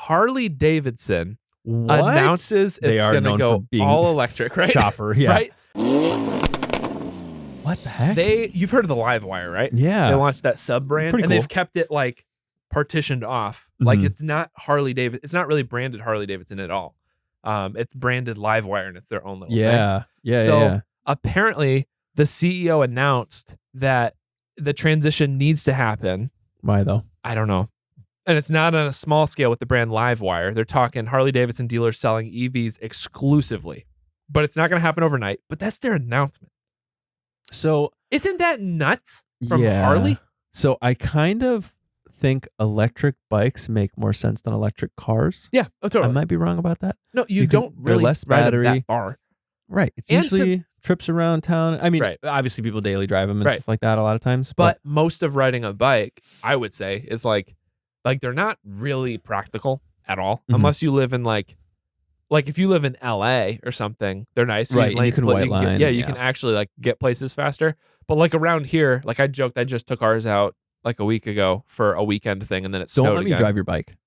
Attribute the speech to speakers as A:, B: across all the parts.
A: Harley Davidson
B: What?
A: announces
B: They
A: it's
B: are
A: going to
B: known
A: go
B: for being
A: all electric, right?
B: chopper, yeah.
A: Right?
B: What the heck?
A: You've heard of the Livewire, right?
B: Yeah.
A: They launched that sub brand,
B: Pretty
A: and
B: cool.
A: they've kept it like partitioned off. Like
B: Mhm.
A: it's not Harley Davidson. It's not really branded Harley Davidson at all. It's branded Livewire, and it's their own little thing.
B: Yeah.
A: So apparently, the CEO announced that the transition needs to happen.
B: Why though?
A: I don't know. And it's not on a small scale with the brand Livewire. They're talking Harley Davidson dealers selling EVs exclusively. But it's not going to happen overnight. But that's their announcement.
B: So
A: Isn't that nuts from
B: yeah.
A: Harley?
B: So I kind of think electric bikes make more sense than electric cars.
A: Yeah, totally.
B: I might be wrong about that.
A: No, you
B: You can-
A: don't
B: they're
A: really
B: less
A: ride them
B: battery.
A: that far.
B: Right. It's
A: And
B: usually trips around town. I mean,
A: Right.
B: obviously people daily drive them and
A: Right.
B: stuff like that a lot of times.
A: But most of riding a bike, I would say, is like they're not really practical at all,
B: Mhm.
A: unless you live in like if you live in LA or something, they're nice.
B: Right, and you
A: lane
B: can
A: split,
B: white line,
A: you
B: yeah.
A: can actually like get places faster. But like around here, like I joked, I just took ours out like a week ago for a weekend thing, and then it snowed
B: don't let me
A: again.
B: drive your bike.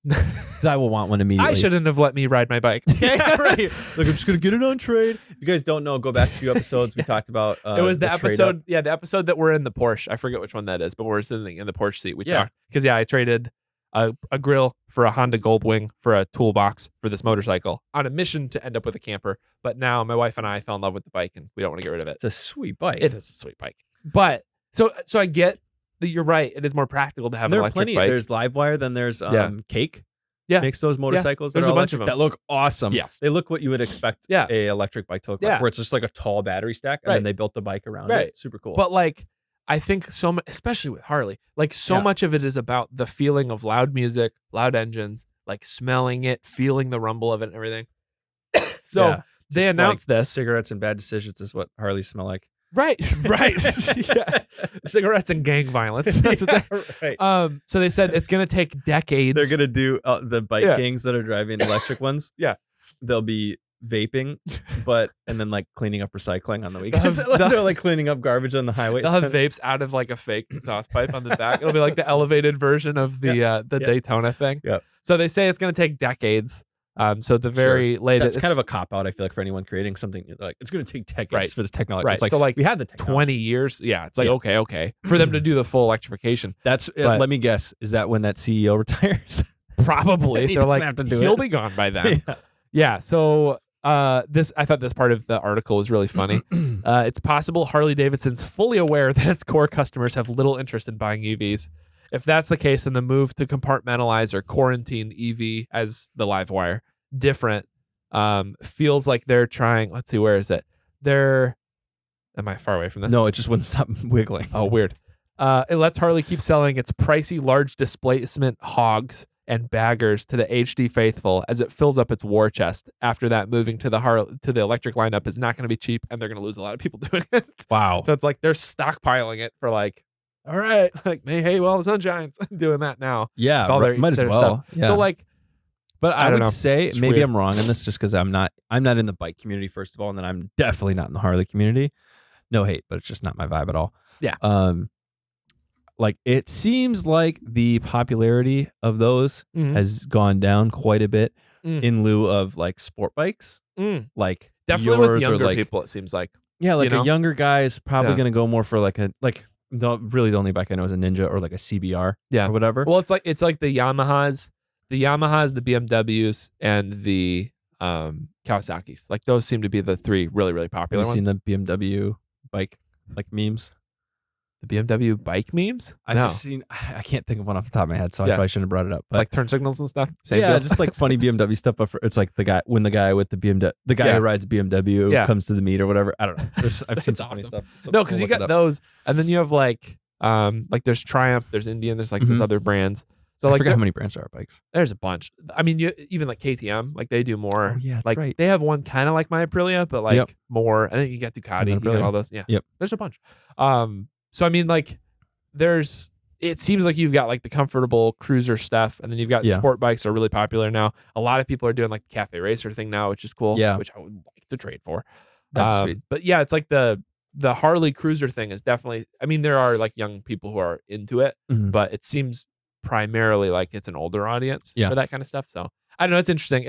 B: 'Cause I will want one immediately.
A: I shouldn't have let me ride my bike.
B: Yeah, right. Look, I'm just gonna get it on trade. If you guys don't know, go back a few episodes. We talked about
A: It was the
B: trade up.
A: episode, the episode that we're in the Porsche. I forget which one that is, but we're sitting in the Porsche seat. We
B: Yeah.
A: talked because I traded a grill for a Honda Goldwing for a toolbox for this motorcycle on a mission to end up with a camper. But now my wife and I fell in love with the bike, and we don't want to get rid of it.
B: It's a sweet bike.
A: It is a sweet bike, but so I get that you're right. It is more practical to have
B: There
A: an
B: are
A: electric
B: plenty.
A: bike.
B: There's Livewire. Then there's
A: Yeah.
B: Cake.
A: Yeah.
B: Makes those motorcycles that
A: There's
B: are
A: a bunch of
B: electric
A: them.
B: that look awesome.
A: Yes.
B: They look what you would expect
A: Yeah.
B: a electric bike to look
A: Yeah.
B: like, where it's just like a tall battery stack, and
A: Right.
B: then they built the bike around
A: Right.
B: it. Super cool.
A: But like, I think so much, especially with Harley, like so
B: Yeah.
A: much of it is about the feeling of loud music, loud engines, like smelling it, feeling the rumble of it and everything. So
B: Yeah.
A: they
B: Just
A: announced
B: like
A: this.
B: cigarettes and bad decisions is what Harleys smell like.
A: Right. Yeah. Cigarettes and gang violence. That's what they
B: right.
A: So they said it's going to take decades.
B: They're gonna do the bike
A: Yeah.
B: gangs that are driving electric ones.
A: Yeah.
B: They'll be vaping, and then like cleaning up recycling on the
A: have-
B: weekends.
A: they'll-
B: They're like cleaning up garbage on the highway.
A: They'll have vapes out of like a fake exhaust pipe on the back. It'll be like the elevated version of the
B: Yeah.
A: Daytona thing.
B: Yep.
A: So they say it's going to take decades. So the very latest,
B: That's kind of a cop out. I feel like for anyone creating something like it's going to take decades
A: Right.
B: for this technology.
A: Right.
B: It's like,
A: So, like,
B: we had the technology.
A: 20 years. Yeah. It's like,
B: Yeah.
A: okay. For them to do the full electrification.
B: That's
A: But-
B: let me guess. Is that when that CEO retires?
A: Probably.
B: He
A: They're
B: doesn't
A: like,
B: have to do
A: he'll
B: it.
A: be gone by then.
B: Yeah.
A: Yeah. So I thought this part of the article was really funny. It's possible Harley Davidson's fully aware that its core customers have little interest in buying EVs. If that's the case, then the move to compartmentalize or quarantine EV as the Livewire different feels like they're trying. Let's see, where is it? Am I far away from this?
B: No, it just wouldn't stop wiggling.
A: Oh, weird. It lets Harley keep selling its pricey large displacement hogs and baggers to the HD faithful as it fills up its war chest. After that, moving to the electric lineup is not going to be cheap, and they're going to lose a lot of people doing it.
B: Wow.
A: So it's like they're stockpiling it for like, all right, like, hey, well, the sun shines. I'm doing that now.
B: Yeah,
A: With all their-
B: might as
A: their
B: well.
A: stuff.
B: Yeah.
A: So like,
B: but
A: I
B: I
A: don't
B: would
A: know.
B: say
A: It's
B: maybe
A: weird.
B: I'm wrong on this just because I'm not in the bike community first of all, and then I'm definitely not in the Harley community. No hate, but it's just not my vibe at all.
A: Yeah.
B: Like it seems like the popularity of those
A: Mhm.
B: has gone down quite a bit
A: Mm.
B: in lieu of like sport bikes. Like
A: definitely
B: yours
A: with
B: or
A: younger
B: like,
A: people, it seems like.
B: Yeah, like
A: you know?
B: a younger guy is probably
A: Yeah.
B: going to go more for like really the only bike I know is a Ninja or like a CBR
A: Yeah.
B: or whatever.
A: Well, it's like the Yamahas, the BMWs, and the Kawasaki's. Like those seem to be the three really, really
B: Have
A: popular
B: you
A: ones.
B: seen the BMW bike like memes?
A: The BMW bike memes?
B: I've
A: No.
B: just seen. I can't think of one off the top of my head, so I
A: Yeah.
B: probably shouldn't have brought it up. But
A: like turn signals and stuff. Same
B: yeah,
A: deal.
B: just like funny BMW stuff. But it's like the guy with the BMW, the guy
A: Yeah.
B: who rides BMW
A: Yeah.
B: comes to the meet or whatever. I don't know. I've seen
A: That's
B: some funny
A: awesome.
B: stuff. So
A: No,
B: we'll
A: because you
B: look it
A: got
B: up.
A: those, and then you have like there's Triumph, there's Indian, there's like those
B: Mhm.
A: other brands. So
B: I
A: like
B: forgot how many brands there are bikes.
A: there's a bunch. I mean, even like KTM, like they do more.
B: Oh, yeah, that's
A: like
B: right.
A: they have one kind of like my Aprilia, but like
B: Yep.
A: more. I think you got Ducati, you got
B: Aprilia.
A: all those. Yeah,
B: Yep.
A: There's a bunch. So I mean, like it seems like you've got like the comfortable cruiser stuff, and then you've got
B: Yeah.
A: sport bikes are really popular now. A lot of people are doing like the cafe racer thing now, which is cool.
B: Yeah.
A: Which I would like to trade for.
B: That's sweet.
A: But yeah, it's like the Harley cruiser thing is definitely. I mean, there are like young people who are into it,
B: Mhm.
A: but it seems primarily like it's an older audience
B: Yeah.
A: for that kind of stuff. So I don't know. It's interesting.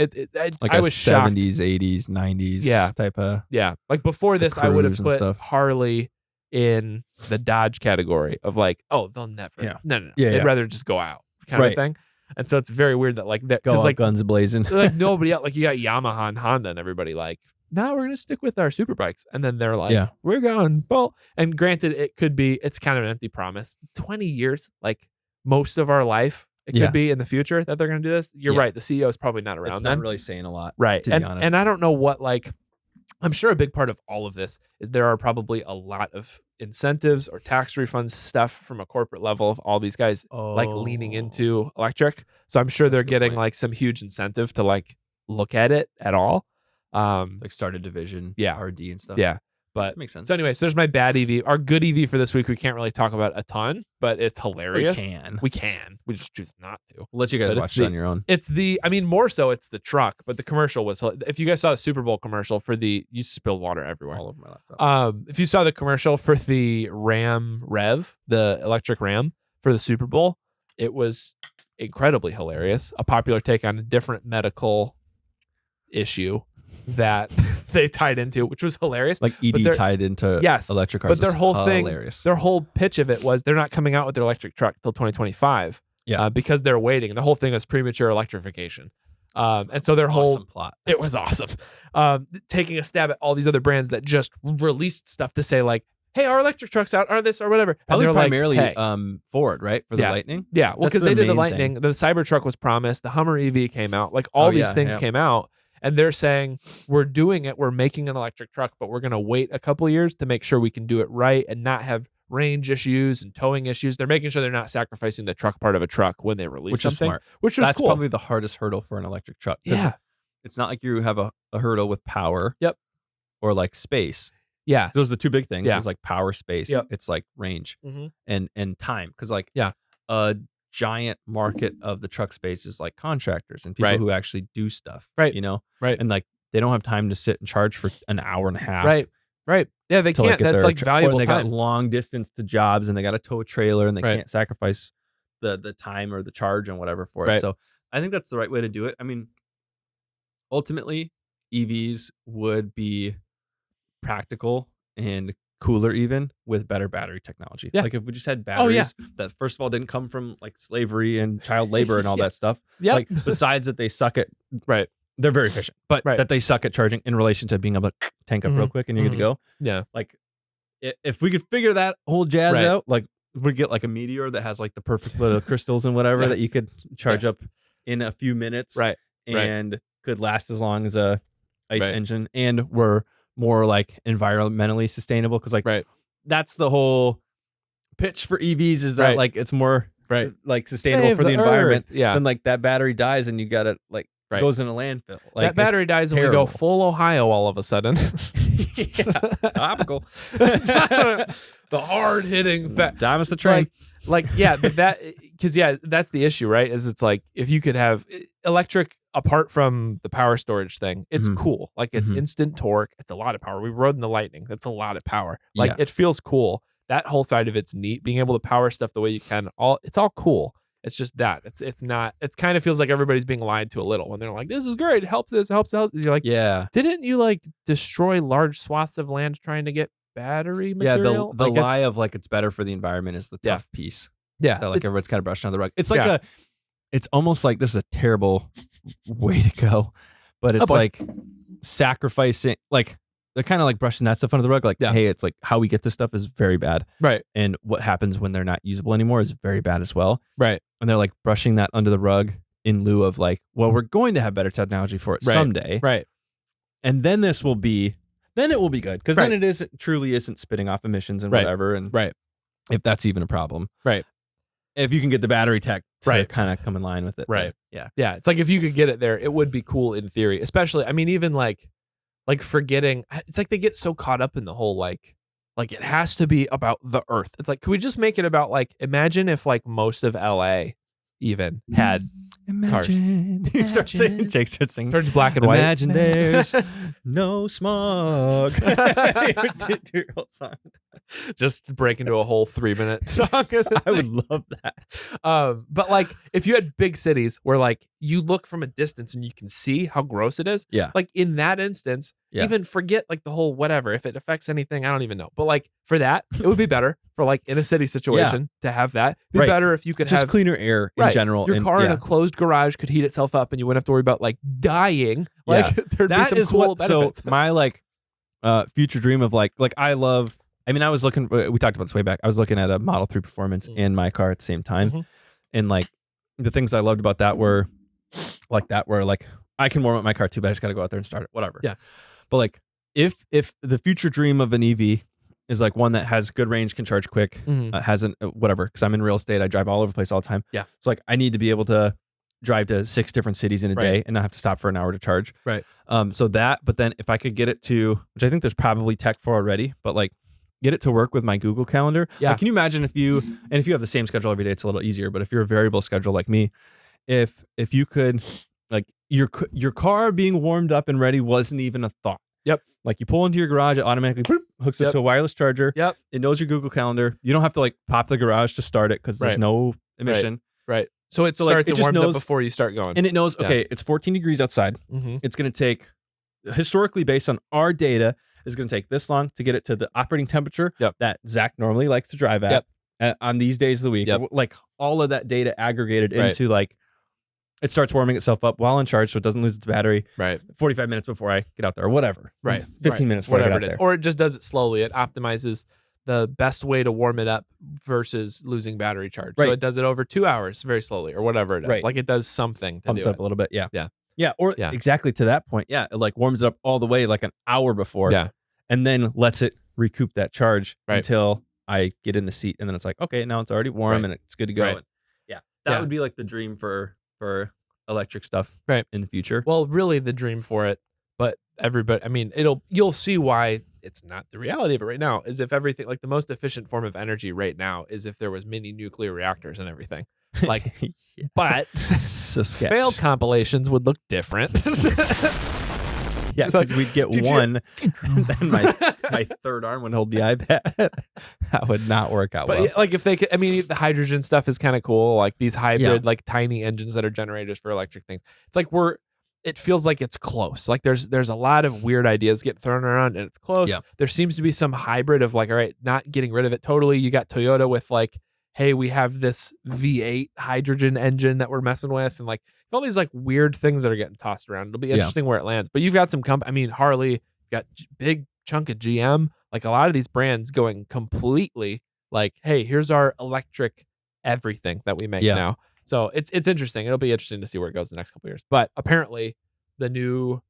B: Like
A: I
B: a
A: was shocked.
B: 70s, 80s, 90s
A: Yeah.
B: type of.
A: Yeah. Like before this, I would have
B: Cruise and
A: put
B: stuff.
A: Harley in the Dodge category of like, oh, they'll never.
B: Yeah.
A: No.
B: Yeah,
A: They'd
B: yeah.
A: rather just go out kind of
B: Right.
A: thing. And so it's very weird that like that
B: Go
A: because
B: out
A: like
B: guns blazing.
A: like nobody else, like you got Yamaha and Honda and everybody like, no, we're gonna stick with our super bikes. And then they're like,
B: Yeah.
A: we're going. Well, and granted, it's kind of an empty promise. 20 years, like most of our life, it
B: Yeah.
A: could be in the future that they're gonna do this. You're
B: Yeah.
A: right. The CEO is probably not around
B: It's
A: then.
B: not really saying a lot.
A: Right.
B: To be honest.
A: And I don't know what like I'm sure a big part of all of this is there are probably a lot of incentives or tax refunds stuff from a corporate level of all these guys like leaning into electric. So I'm sure they're
B: That's a good
A: getting
B: point.
A: like some huge incentive to like look at it at all.
B: Like start a division.
A: Yeah.
B: R&D and stuff.
A: Yeah. But
B: That makes sense.
A: so anyway, so there's my bad EV. Our good EV for this week we can't really talk about a ton, but it's hilarious. We can. We just choose not to.
B: We'll let you guys
A: But
B: watch it on your own.
A: It's more so it's the truck, but the commercial was, if you guys saw the Super Bowl commercial for you spilled water everywhere.
B: All over my laptop.
A: If you saw the commercial for the Ram Rev, the electric Ram for the Super Bowl, it was incredibly hilarious. A popular take on a different medical issue that they tied into, which was hilarious.
B: Like ED tied into electric cars.
A: But their whole
B: hilarious.
A: their whole pitch of it was they're not coming out with their electric truck till 2025.
B: Yeah.
A: Because they're waiting. And the whole thing was premature electrification. And so their
B: awesome
A: whole
B: plot.
A: It was awesome. Taking a stab at all these other brands that just released stuff to say like, hey, our electric truck's out, or this or whatever. And
B: Probably
A: they're
B: primarily
A: like, hey.
B: Ford, right? For the Lightning?
A: Yeah. Well,
B: That's
A: because they did the
B: main
A: Lightning.
B: thing.
A: The Cybertruck was promised. The Hummer EV came out. Like all these things came out. And they're saying, we're doing it. We're making an electric truck, but we're going to wait a couple of years to make sure we can do it right and not have range issues and towing issues. They're making sure they're not sacrificing the truck part of a truck when they release
B: Which
A: something.
B: is smart.
A: Which was
B: That's
A: cool.
B: probably the hardest hurdle for an electric truck. 'Cause
A: Yeah.
B: It's not like you have a hurdle with power.
A: Yep.
B: Or like space.
A: Yeah.
B: Those are the two big things.
A: Yeah.
B: It's like power, space.
A: Yep.
B: It's like range
A: Mhm.
B: and time. Because like
A: Yeah.
B: a giant market of the truck space is like contractors and people
A: Right.
B: who actually do stuff.
A: Right.
B: You know?
A: Right.
B: And like they don't have time to sit and charge for an hour and a half.
A: Right. Yeah, they
B: to, like,
A: can't.
B: get
A: That's
B: their
A: like
B: tr-
A: valuable
B: or they
A: time.
B: got long distance to jobs and they got to tow a trailer and they
A: Right.
B: can't sacrifice the time or the charge and whatever for it.
A: Right.
B: So I think that's the right way to do it. I mean, ultimately, EVs would be practical and cooler even with better battery technology.
A: Yeah.
B: Like if we just had
A: Oh, yeah.
B: batteries that first of all didn't come from like slavery and child labor and all
A: Yeah.
B: that stuff.
A: Yep.
B: Like besides that they suck at
A: Right.
B: they're very efficient, but
A: Right.
B: that they suck at charging in relation to being able to tank up real quick and you're good to go.
A: Yeah.
B: Like if we could figure that whole jazz
A: Right.
B: out, like if we get like a meteor that has like the perfect little crystals and whatever that
A: Yes.
B: you could charge
A: Yes.
B: up in a few minutes,
A: Right.
B: and could last as long as a ICE
A: Right.
B: engine, and were more like environmentally sustainable because like
A: Right.
B: that's the whole pitch for EVs is that
A: Right.
B: like it's more
A: Right.
B: like sustainable
A: Save
B: for the
A: Earth.
B: environment.
A: Yeah.
B: Then like that battery dies and you got it like
A: Right.
B: goes in a landfill. Like
A: That battery dies and we go full Ohio all of a sudden.
B: topical.
A: The hard hitting
B: Thomas the train.
A: like yeah, but that's the issue, right? Is it's like if you could have electric apart from the power storage thing, it's
B: Mhm.
A: cool. Like it's
B: Mhm.
A: instant torque. It's a lot of power. We rode in the Lightning. That's a lot of power. Like
B: Yeah.
A: it feels cool. That whole side of it's neat. Being able to power stuff the way you can. It's all cool. It's just that it's not. It kind of feels like everybody's being lied to a little when they're like, "This is great. It helps this. Helps." And you're like,
B: Yeah.
A: didn't you like destroy large swaths of land trying to get battery
B: Yeah,
A: material?
B: the
A: Like,
B: lie of like it's better for the environment is the
A: Yeah.
B: tough piece
A: yeah,
B: that like
A: it's-
B: everyone's kind of brushing on the rug. It's like
A: Yeah.
B: it's almost like this is a terrible way to go, but it's
A: boy.
B: like sacrificing, like they're kind of like brushing that stuff under the rug. Like,
A: Yeah.
B: hey, it's like how we get this stuff is very bad,
A: right,
B: and what happens when they're not usable anymore is very bad as well.
A: right,
B: And they're like brushing that under the rug in lieu of like, well, we're going to have better technology for it
A: Right.
B: someday,
A: right,
B: and then it will be good because
A: Right.
B: then it truly isn't spitting off emissions and
A: Right.
B: whatever, and
A: right,
B: if that's even a problem.
A: Right.
B: If you can get the battery tech to
A: Right.
B: kind of come in line with it.
A: Right.
B: Yeah.
A: yeah. It's like if you could get it there, it would be cool in theory. Especially, I mean, even like forgetting. It's like they get so caught up in the whole like it has to be about the Earth. It's like, can we just make it about like imagine if like most of LA even had
B: Imagine. You start singing. Jake starts singing.
A: turns black and white.
B: Imagine there's no smog. Do your whole song.
A: Just break into a whole 3-minute song.
B: I would love that.
A: But like if you had big cities where like you look from a distance and you can see how gross it is,
B: Yeah.
A: like in that instance,
B: Yeah.
A: even forget like the whole whatever, if it affects anything, I don't even know. But like for that, it would be better for like in a city situation to have that. It'd be better if you could
B: just
A: have
B: cleaner air in general.
A: Your
B: and,
A: car in a closed garage could heat itself up and you wouldn't have to worry about like dying. Like there'd be some cool benefits.
B: So my like future dream of like I love, I mean, I was looking, we talked about this way back. I was looking at a Model 3 Performance and my car at the same time. And like the things I loved about that were like I can warm up my car too, but I just got to go out there and start it, whatever.
A: Yeah.
B: But like if the future dream of an EV is like one that has good range, can charge quick, hasn't whatever, because I'm in real estate, I drive all over the place all the time.
A: Yeah.
B: So like I need to be able to drive to 6 different cities in a day and not have to stop for an hour to charge.
A: Right.
B: So that, but then if I could get it to, which I think there's probably tech for already, but like get it to work with my Google Calendar.
A: Yeah.
B: Like, can you imagine if you have the same schedule every day, it's a little easier, but if you're a variable schedule like me, if you could like your car being warmed up and ready wasn't even a thought.
A: Yep.
B: Like you pull into your garage, it automatically hooks up to a wireless charger.
A: Yep.
B: It knows your Google Calendar. You don't have to like pop the garage to start it because there's no emission.
A: Right. So it
B: So,
A: starts,
B: like,
A: it warms up before you start going.
B: And it knows, okay, it's 14 degrees outside. It's going to take, historically based on our data, is going to take this long to get it to the operating temperature that Zach normally likes to drive at on these days of the week. Like all of that data aggregated into like, it starts warming itself up while on charge so it doesn't lose its battery.
A: Right.
B: 45 minutes before I get out there or whatever.
A: Right.
B: 15 minutes before
A: whatever
B: I get out
A: it is.
B: there.
A: Or it just does it slowly. It optimizes the best way to warm it up versus losing battery charge. So it does it over 2 hours very slowly or whatever it does. Like it does something to
B: Pumps
A: do
B: up a little bit. Yeah.
A: Yeah.
B: Yeah. Or exactly to that point. Yeah. It like warms it up all the way like an hour before.
A: Yeah.
B: And then lets it recoup that charge until I get in the seat. And then it's like, okay, now it's already warm and it's good to go. And that would be like the dream for electric stuff in the future.
A: Well, really the dream for it, but everybody, I mean, you'll see why it's not the reality of it right now, is if everything, like the most efficient form of energy right now is if there was mini nuclear reactors and everything. Like, but
B: so
A: failed compilations would look different.
B: Yeah, because we'd get one, and then my third arm would hold the iPad. That would not work out well.
A: But like if they could, I mean, the hydrogen stuff is kind of cool. Like these hybrid, like tiny engines that are generators for electric things. It's like it feels like it's close. Like there's a lot of weird ideas getting thrown around and it's close. Yeah. There seems to be some hybrid of like, all right, not getting rid of it totally. You got Toyota with like, hey, we have this V8 hydrogen engine that we're messing with, and like all these like weird things that are getting tossed around. It'll be interesting where it lands. But you've got some I mean, Harley, you've got big chunk of GM, like a lot of these brands going completely like, hey, here's our electric everything that we make now. So it's interesting. It'll be interesting to see where it goes the next couple of years. But apparently the new,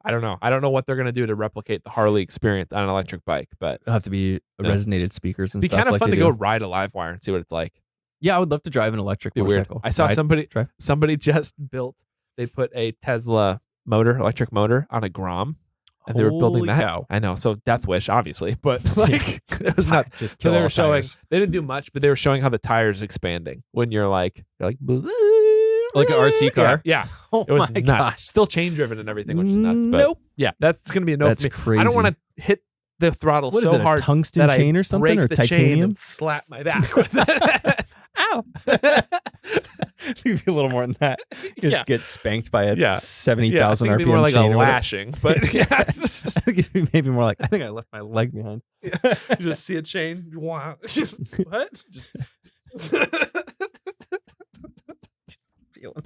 A: I don't know what they're gonna do to replicate the Harley experience on an electric bike, but
B: it'll have to be resonated speakers and
A: stuff. It'd be kind of
B: like
A: fun to go ride a live wire and see what it's like.
B: Yeah, I would love to drive an electric motorcycle.
A: I saw somebody just built. They put a Tesla electric motor on a Grom, and they were building that.
B: Cow.
A: I know, so death wish, obviously, but like it was nuts.
B: Just
A: so they were showing.
B: tires.
A: They didn't do much, but they were showing how the tires expanding when you're like
B: like an RC car.
A: Yeah.
B: Oh
A: it was
B: my
A: nuts.
B: gosh.
A: Still chain driven and everything, which is nuts. But yeah, that's gonna be a no
B: That's
A: for me.
B: crazy.
A: I don't want to hit the throttle
B: What
A: so
B: is it, a
A: hard
B: tungsten
A: that
B: chain
A: I
B: or something,
A: break
B: or
A: the chain
B: titanium?
A: and slap my back with it. Ow.
B: Maybe a little more than that. Just get spanked by a 70,000 RPM
A: more like
B: chain
A: a
B: or whatever.
A: lashing, but yeah.
B: I think it'd be maybe more like, I think I left my leg behind.
A: You just see a chain. Wow. What? Just feeling.